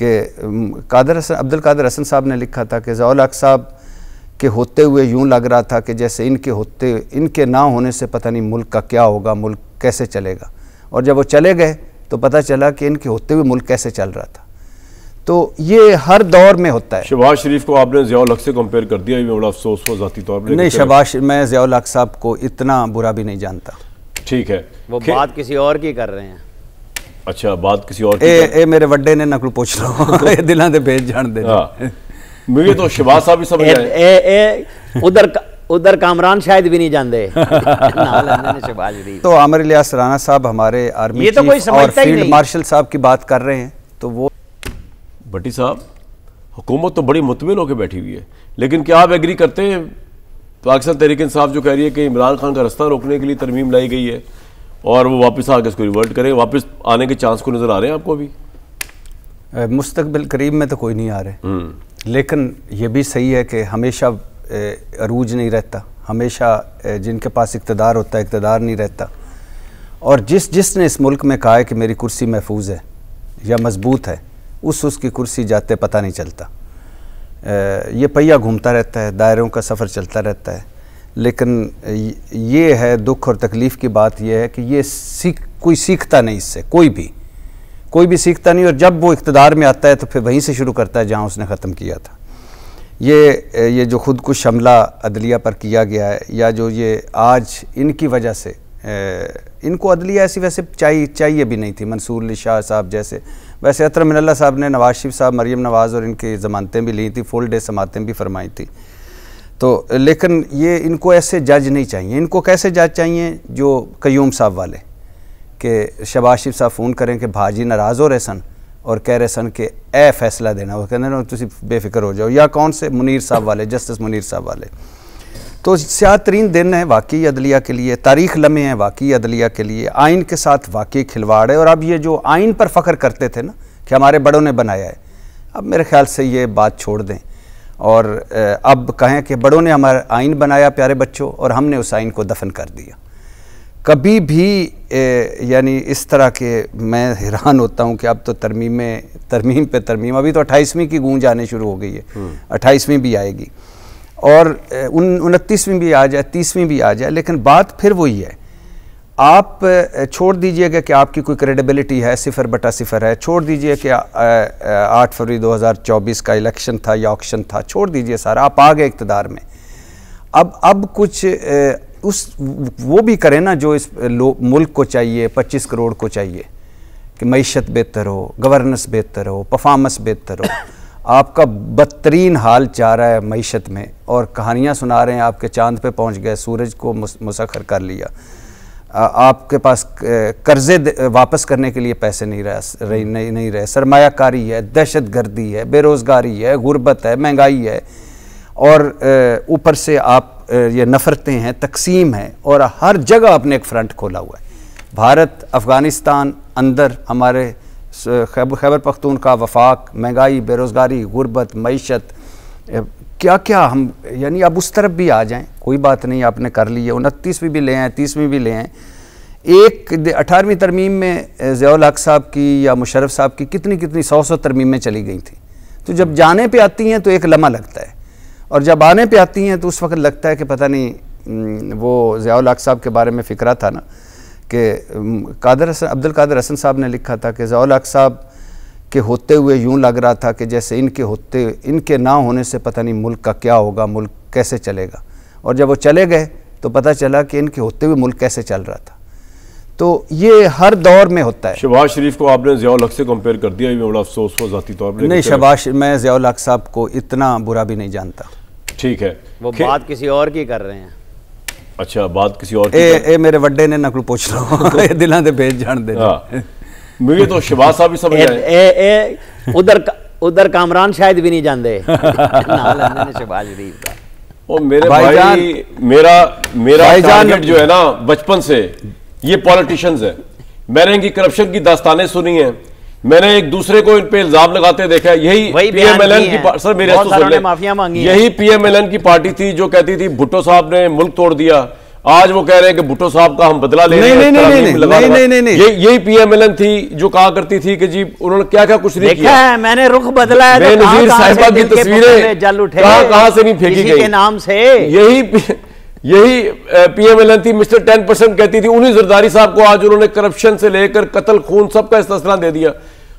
कि अब्दुल कादिर हसन साहब ने लिखा था कि ज़ियाउल हक साहब के होते हुए यूं लग रहा था कि जैसे इनके ना होने से पता नहीं मुल्क का क्या होगा, मुल्क कैसे चलेगा। और जब वो चले गए तो पता चला कि इनके होते हुए मुल्क कैसे चल रहा था। तो ये हर दौर में होता है। शहबाज शरीफ को आपने ज़ियाउल हक से कंपेयर कर दिया, ये बड़ा अफसोस हुआ ज़ाती तौर पर। नहीं, मैं ज़ियाउल हक साहब को इतना बुरा भी नहीं जानता। ठीक है, वो बात किसी और की कर रहे हैं। अच्छा, बात किसी और की मेरे वड्डे ने नकल पूछ लो दिलों दे भेज जान दे। मुझे तो शहबाज साहब भी समझ आए। उधर कामरान शायद भी नहीं जानते शहबाज शरीफ। तो आमिर इलियास राना साहब हमारे आर्मी तो चीफ और फील्ड मार्शल साहब की बात कर रहे हैं, तो वो भट्टी साहब, हुकूमत तो बड़ी मुतमिन होकर बैठी हुई है, लेकिन क्या आप एग्री करते हैं पाकिस्तान तहरीक इंसाफ जो कह रही है कि इमरान खान का रास्ता रोकने के लिए तरमीम लाई गई है और वो वापस आके इसको रिवर्ट करें, वापस आने के चांस को नजर आ रहे हैं आपको? अभी मुस्तकबिल करीब में तो कोई नहीं आ रहे, लेकिन ये भी सही है कि हमेशा अरूज नहीं रहता, हमेशा जिनके पास इक़्तिदार होता है इक़्तिदार नहीं रहता। और जिसने इस मुल्क में कहा है कि मेरी कुर्सी महफूज है या मजबूत है, उसकी कुर्सी जाते पता नहीं चलता। ये पहिया घूमता रहता है, दायरों का सफ़र चलता रहता है। लेकिन ये है दुख और तकलीफ़ की बात यह है कि ये कोई सीखता नहीं इससे, कोई भी सीखता नहीं। और जब वो इक़्तिदार में आता है तो फिर वहीं से शुरू करता है जहाँ उसने ख़त्म किया था। ये जो खुदकुश हमला अदलिया पर किया गया है, या जो ये आज इनकी वजह से इनको अदलिया ऐसी वैसे चाहिए भी नहीं थी, मंसूर अली शाह साहब जैसे। वैसे अतर मिनल्ला साहब ने नवाज शरीफ साहब, मरीम नवाज़ और इनकी ज़मानतें भी ली थी, फुल डे समातें भी फरमाई थी। तो लेकिन ये इनको ऐसे जज नहीं चाहिए। इनको कैसे जज चाहिए? जो कयूम साहब वाले, कि शहबाज शरीफ साहब फ़ोन करें कि भाजी नाराज़ हो रहे सन और कह रहे सन कि ए फैसला देना, वो कहते हैं तुम बेफिक्र हो जाओ। या कौन से मुनीर साहब वाले, जस्टिस मुनीर साहब वाले। तो स्याह तरीन दिन है वाकई अदलिया के लिए, तारीख़ लम्हे हैं वाकई अदलिया के लिए, आइन के साथ वाकई खिलवाड़ है। और अब ये जो आइन पर फ़ख्र करते थे ना कि हमारे बड़ों ने बनाया है, अब मेरे ख्याल से ये बात छोड़ दें और अब कहें कि बड़ों ने हमारा आइन बनाया प्यारे बच्चों, और हमने उस आइन को दफन कर दिया। कभी भी यानी इस तरह के, मैं हैरान होता हूँ कि अब तो तरमीम पे तरमीम, अभी तो 28वीं की गूंज आने शुरू हो गई है, 28वीं भी आएगी और 29वीं भी आ जाए, 30वीं भी आ जाए। लेकिन बात फिर वही है, आप छोड़ दीजिएगा कि आपकी कोई क्रेडिबिलिटी है, 0/0 है, छोड़ दीजिए कि 8 फरवरी 2024 का इलेक्शन था या ऑक्शन था, छोड़ दीजिए सारा, आप आ गए इक़्तिदार में। अब कुछ वो भी करें ना जो इस मुल्क को चाहिए, 25 करोड़ को चाहिए कि मईशत बेहतर हो, गवर्नेंस बेहतर हो, परफॉर्मेंस बेहतर हो। आपका बदतरीन हाल चाह रहा है मईशत में, और कहानियाँ सुना रहे हैं आपके चांद पे पहुँच गए, सूरज को मुसख्खर कर लिया, आपके पास कर्जे वापस करने के लिए पैसे नहीं रहे, सरमायाकारी है, दहशत गर्दी है, बेरोज़गारी है, गुर्बत है, महंगाई है, और ऊपर से आप ये नफ़रतें हैं, तकसीम है, और हर जगह आपने एक फ्रंट खोला हुआ है। भारत अफ़गानिस्तान अंदर हमारे खैबर पख्तूनख्वा, वफाक, महंगाई, बेरोज़गारी, गुर्बत, मईशत, क्या क्या हम, यानी अब उस तरफ भी आ जाएं, कोई बात नहीं, आपने कर ली है, 29वीं भी ले आएँ, 30वीं भी ले आएँ। 18वीं तरमीम में ज़ियाउल हक साहब की या मुशर्रफ साहब की कितनी 100 तरमीमें चली गई थी। तो जब जाने पे आती हैं तो एक लम्हा लगता है, और जब आने पे आती हैं तो उस वक्त लगता है कि पता नहीं, वो ज़ियाउल हक साहब के बारे में फ़िक्रा था ना कि अब्दुल कादिर हसन साहब ने लिखा था कि ज़ियाउल हक साहब के होते हुए यूं लग रहा था कि जैसे इनके ना होने से पता नहीं मुल्क का क्या होगा, मुल्क कैसे चलेगा। और जब वो चले गए तो पता चला कि इनके होते हुए मुल्क कैसे चल रहा था। तो ये हर दौर में होता है। शहबाज शरीफ को आपने ज़ियाउल हक से कंपेयर कर दिया, ये बड़ा अफसोस हुआ ज़ाती तौर पर। नहीं, मैं ज़ियाउल हक साहब को इतना बुरा भी नहीं जानता। ठीक है, वो बात किसी और की कर रहे हैं। अच्छा, बात किसी और की मेरे वड्डे ने नकल पूछ लो दिलों दे भेज जान दे। मुझे तो शहबाज साहब भी समझ आए। उधर कामरान शायद भी नहीं जानते शहबाज शरीफ का। और मेरे भाई, मेरा टारगेट जो है ना बचपन से, ये पॉलिटिशियंस है। मैंने इनकी करप्शन की दास्तानें सुनी है, मैंने एक दूसरे को इन पे इल्जाम लगाते देखा है। यही पीएमएलएन की, सर मेरे माफिया मांगी, यही पीएमएलएन की पार्टी थी जो कहती थी भुट्टो साहब ने मुल्क तोड़ दिया, आज वो कह रहे हैं कि भुट्टो साहब का हम बदला ले रहे हैं। नहीं, यही पीएमएलएन थी जो कहा करती थी कि जी उन्होंने क्या क्या कुछ नहीं किया है, मैंने रुख बदला है। बेनज़ीर साहिबा की तस्वीरें जल उठे कहां से नहीं फेंकी गई के नाम से। यही पीएमएलएन थी। मिस्टर 10% कहती थी, उन्हीं जरदारी साहब को आज उन्होंने करप्शन से लेकर कत्ल खून सबका इस्तेमाल दे दिया।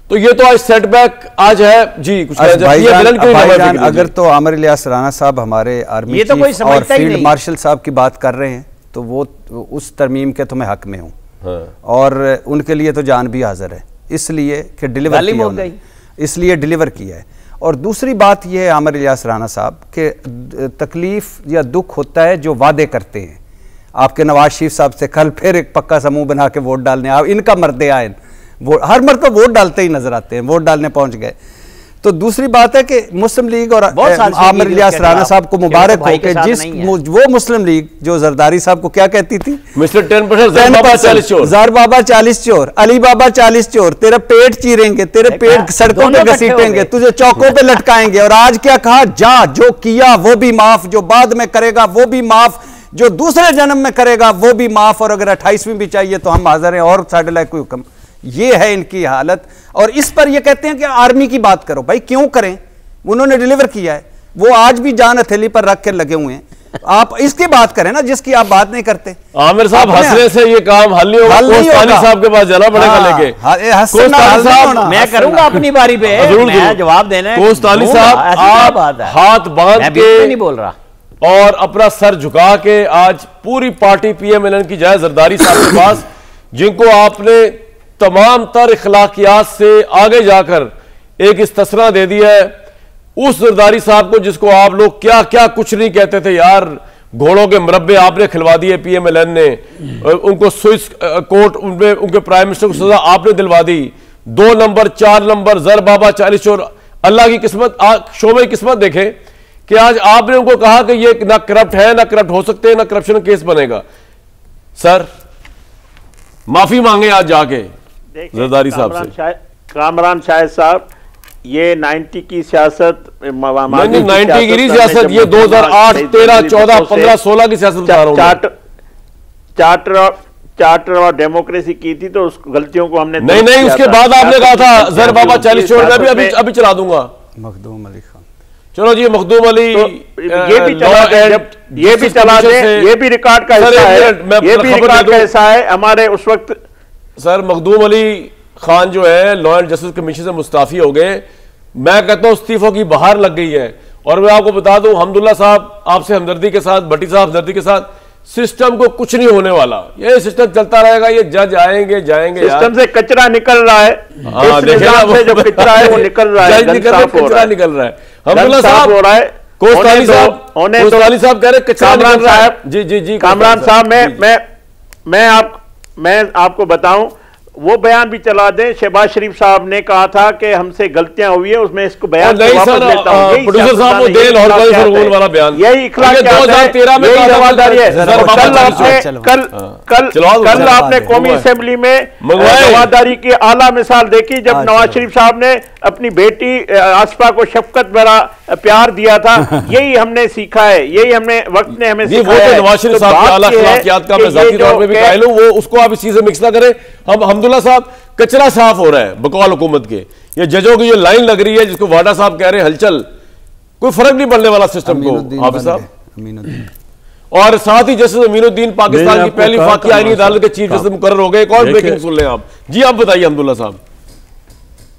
तो ये तो आज सेटबैक आज है जी। कुछ अगर तो आमिर इलियास राणा साहब हमारे आर्मी ये तो कोई और फील्ड मार्शल साहब की बात कर रहे हैं तो वो उस तरमीम के तो मैं हक में हूँ। हाँ। और उनके लिए तो जान भी हाजिर है, इसलिए कि डिलीवर किया, इसलिए डिलीवर किया है। और दूसरी बात यह है आमिर इलियास राणा साहब के तकलीफ या दुख होता है जो वादे करते हैं। आपके नवाज शरीफ साहब से कल फिर एक पक्का समूह बना के वोट डालने, आप इनका मर्दे आए, वो हर मर्द तो वोट डालते ही नजर आते हैं, वोट डालने पहुंच गए। तो दूसरी बात है कि मुस्लिम लीग और आमिर इलियास राणा साहब को मुबारक हो कि जिस वो मुस्लिम लीग जो जरदारी साहब को क्या कहती थी, मिस्टर 10% जार बाबा 40 चोर, अली बाबा 40 चोर, तेरा पेट चीरेंगे, तेरे पेट सड़कों पे घसीटेंगे, तुझे चौकों पे लटकाएंगे। और आज क्या कहा, जा जो किया वो भी माफ, जो बाद में करेगा वो भी माफ, जो दूसरे जन्म में करेगा वो भी माफ, और अगर 28वीं भी चाहिए तो हम हाजिर हैं और साढ़े लाख कोई हुक्म। ये है इनकी हालत। और इस पर ये कहते हैं कि आर्मी की बात करो। भाई क्यों करें, उन्होंने डिलीवर किया है, वो आज भी जान हथेली पर रख के लगे हुए हैं। आप इसकी बात करें ना जिसकी आप बात नहीं करते। आमिर साहब हंसने से ये काम हल नहीं होगा, कोस्तानी साहब के पास जाना पड़ेगा लेके। मैं करूंगा अपनी बारी पे जवाब देना। कोस्तानी साहब आप हाथ बांध के नहीं बोल रहा और अपना सर झुका के आज पूरी पार्टी पीएमएलएन की जाए जरदारी साहब के पास, जिनको आपने तमाम तर इखलाकियात से आगे जाकर एक इस्तिस्ना दे दिया है, उस जरदारी साहब को जिसको आप लोग क्या क्या कुछ नहीं कहते थे यार, घोड़ों के मुरब्बे आपने खिलवा दिए पीएमएलएन ने, उनको स्विस कोर्ट उनमें उनके प्राइम मिनिस्टर को सजा आपने दिलवा दी, 2 नंबर 4 नंबर जर बाबा 40 चोर। अल्लाह की किस्मत, शोमे की किस्मत देखें कि आज आपने उनको कहा कि ये ना करप्ट है, ना करप्ट हो सकते हैं, ना करप्शन केस बनेगा। सर माफी मांगे आज जाके जरदारी साहब से। कामरान शाहिद साहब, ये 90 की सियासत, 90 की सियासत, ये 2008, 13, 14, 15, 16 की सियासत बता रहा हूं। चार्टर और डेमोक्रेसी की थी तो उस गलतियों को हमने नहीं उसके बाद आपने कहा था जर बाबा 40 चोर मैं अभी चला दूंगा। मखदूम अली खान, चलो जी मखदूम अली तो ये भी चला दे, ये भी रिकॉर्ड का हिस्सा है, ये भी रिकॉर्ड का हिस्सा है हमारे उस वक्त। सर मखदूम अली खान जो है लॉ एंड जस्टिस कमीशन से मुस्ताफी हो गए। मैं कहता हूं इस्तीफों की बहार लग गई है। और मैं आपको बता दूं हम्दुल्ला साहब आपसे हमदर्दी के साथ, भट्टी साहब हमदर्दी के साथ, सिस्टम को कुछ नहीं होने वाला, ये सिस्टम चलता रहेगा, ये जज आएंगे जाएंगे, सिस्टम से कचरा निकल रहा है। देखिए जो कचरा है वो निकल रहा है, कचरा निकल रहा है। हम्दुल्ला साहब हो रहा है, कोस्तानी साहब कह रहे कचरा निकल रहा है। जी कामरान साहब, मैं आपको बताऊं, वो बयान भी चला दें। शहबाज शरीफ साहब ने कहा था कि हमसे गलतियां हुई है, उसमें इसको बयान वापस लेता हूं। प्रोड्यूसर साहब वो देल और वाला बयान, यही इखलाकियात है, यही रवादारी है। कल आपने कौमी असेंबली में रवादारी की आला मिसाल देखी जब नवाज शरीफ साहब ने अपनी बेटी आसफा को शफकत भरा प्यार दिया था। यही हमने सीखा है, यही हमने वक्त ने हमें सिखाया है। नवाज शरीफ साहब की आला अखलाकियात का मैं जाती तौर पे भी कायल हूं, वो उसको आप इस चीज से मिक्स ना करें। हम अब्दुल्ला साहब कचरा साफ हो रहा है बकौल हुकूमत के, ये जजों की जो लाइन लग रही है जिसको वाडा साहब कह रहे हैं हलचल, कोई फर्क नहीं पड़ने वाला सिस्टम को। हाफिज साहब और साथ ही जस्टिस अमीनुद्दीन पाकिस्तान की पहली फाकी आईनी अदालत के चीफ जस्टिस मुकर्रर हो गए। एक और ब्रेकिंग सुन लें आप जी, आप बताइए अब्दुल्ला साहब।